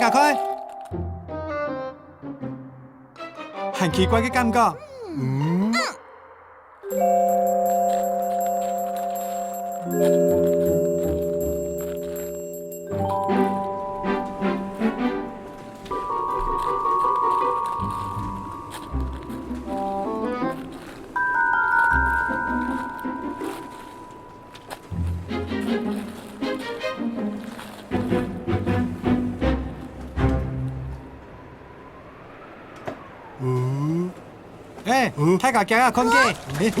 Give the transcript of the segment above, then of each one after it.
家看，很奇怪嘅感觉。大家行下看嘅。嘿，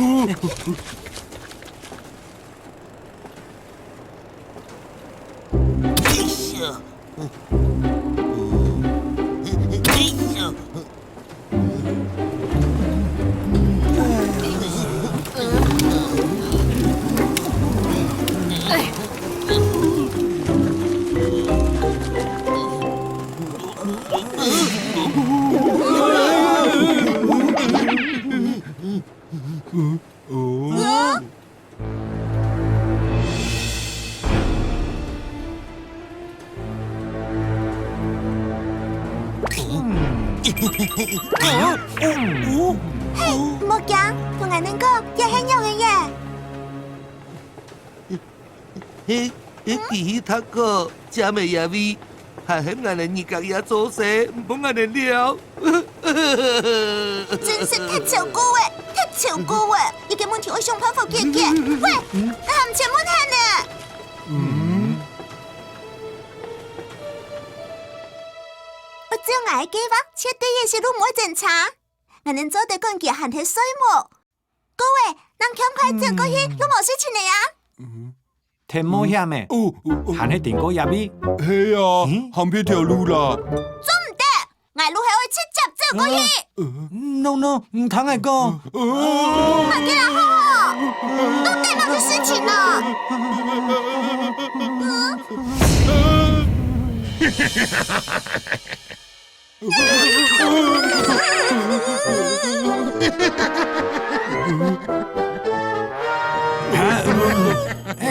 莫惊，同俺能讲也很有嘅耶。伊他个真美呀味，还很俺的人家也做事，唔帮俺的了。真是太超过诶，太超过诶！一个问题我想办法解决。喂，那含钱问下呢？我照我嘅计划，彻底嘅是路冇正常。俺能做得讲嘢含起水木。各位，咱赶快走过去，都冇事情嚟啊！天冇险嘅，行喺電果入邊。係啊，行邊條路啦？做唔得，俺路係會直接走過去。 No， 唔通係講。快啲啦，好，都對乜嘅事情啊？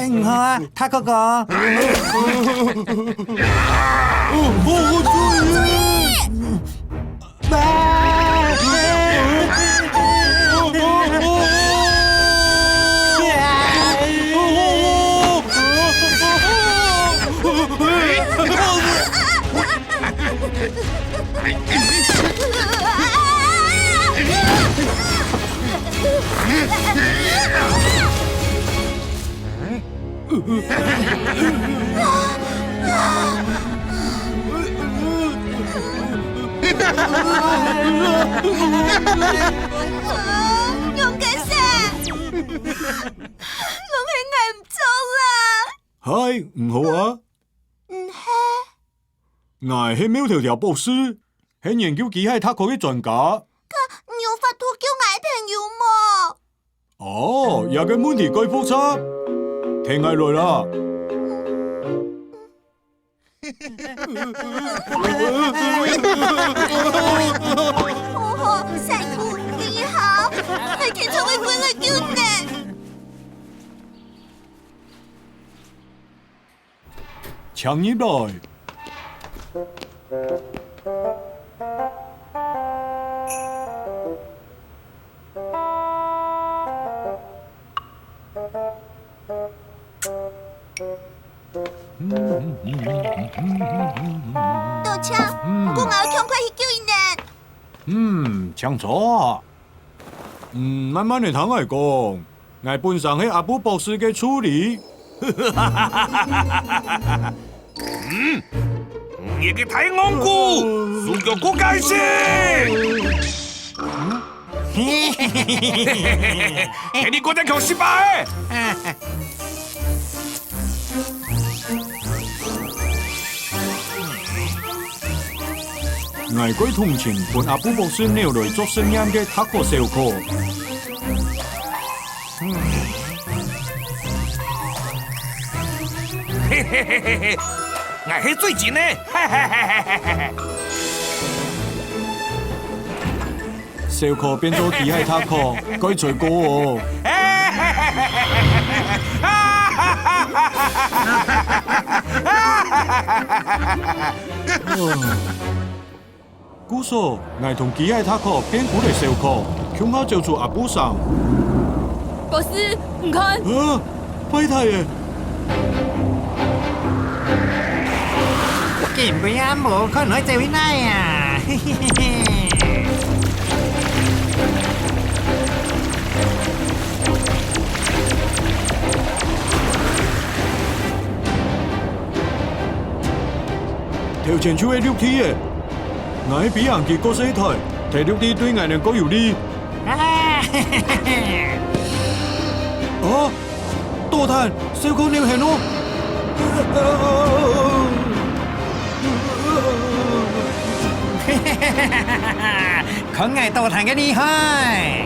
唔好啊，他哥哥。注意！用嘅聲，我係捱唔做啦。係唔好啊！唔係，我係苗條條博士，係研究機械塔嗰啲專家。有法度叫我朋友麼？哦，有嘅問題該複雜，聽下來啦。哦，辛苦你好，係其中會歸嚟叫你。請入來。道歉，不過我要趕快去救人。請坐。慢慢嚟聽我講，我本身係阿布博士嘅助理。你嘅太戇居，輸腳骨解釋。你嗰隻強失敗。我鬼同情伴阿布博士鳥來做實驗嘅塔個小哥。我係最近呢。小哥變咗機械塔個，該最高哦。古嫂，我同吉爱塔克变古的小可，恐怕就住阿布上。博士，唔看，啊，快太耶！見唔啱冇，可能做咩啊？嘿嘿嘿嘿。條前處嘅綠體耶，我喺比人傑個死台，提綠體對我哋講有利。啊嘿嘿嘿嘿。啊，多嘆小可你係咯。佢係多彈嘅厲害。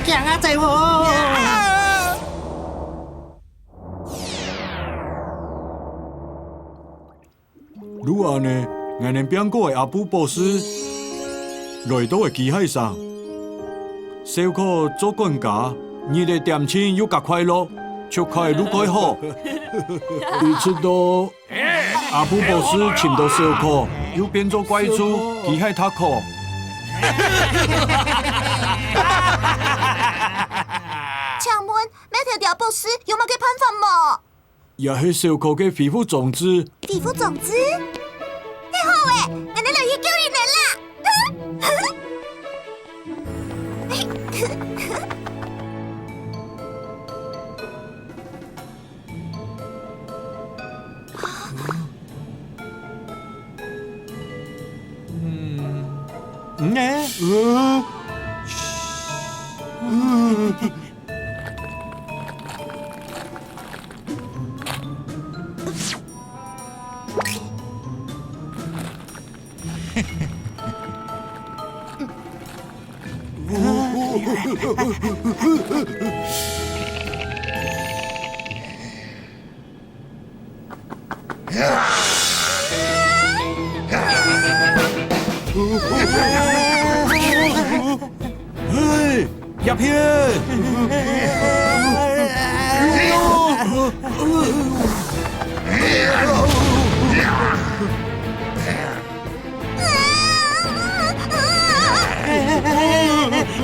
強啊！仔喎！如果呢，我哋邊個嘅阿布博士來到嘅機械上，小可做管家，你哋點錢要較快樂，就快越快好。你知道阿布博士尋到小可，要變做怪豬，機械塔克。請問咩條博士有冇嘅辦法嘛？也係小可嘅皮膚種子。皮膚種子？你好誒，我哋嚟去救人啦！嘿，入片！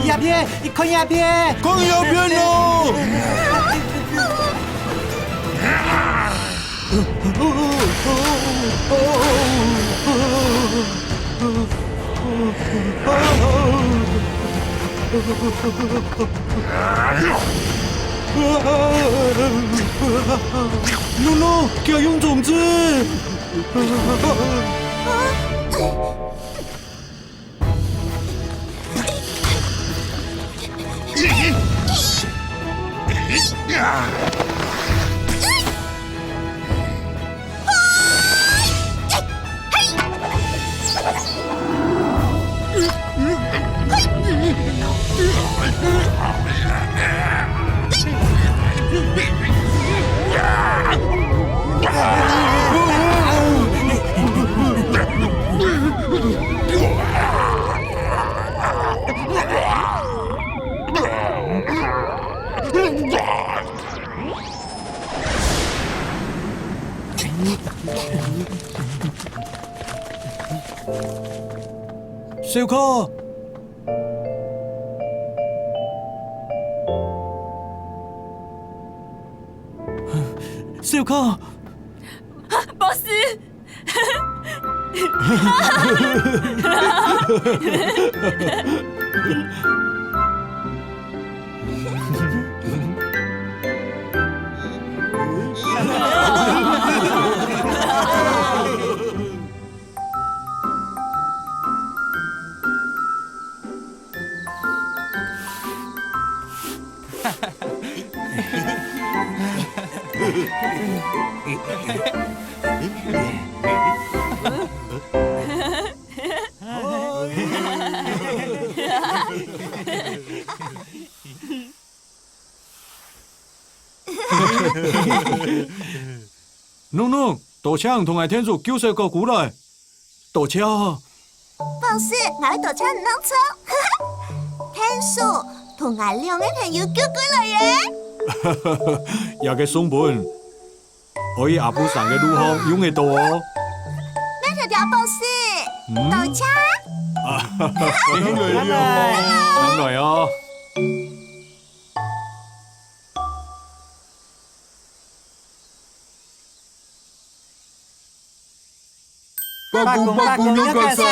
入邊，佢入邊，講入片咯！诺诺，给我用种子。小可，小可，博士，诺诺，多枪同爱天主救小可过来，多枪。博士，我喺度唱农村。天叔同阿亮嘅朋友叫過來耶。也嘅松本，可以阿布上嘅路口用得到哦。咩條條博士？到車。等來哦。八公一個色。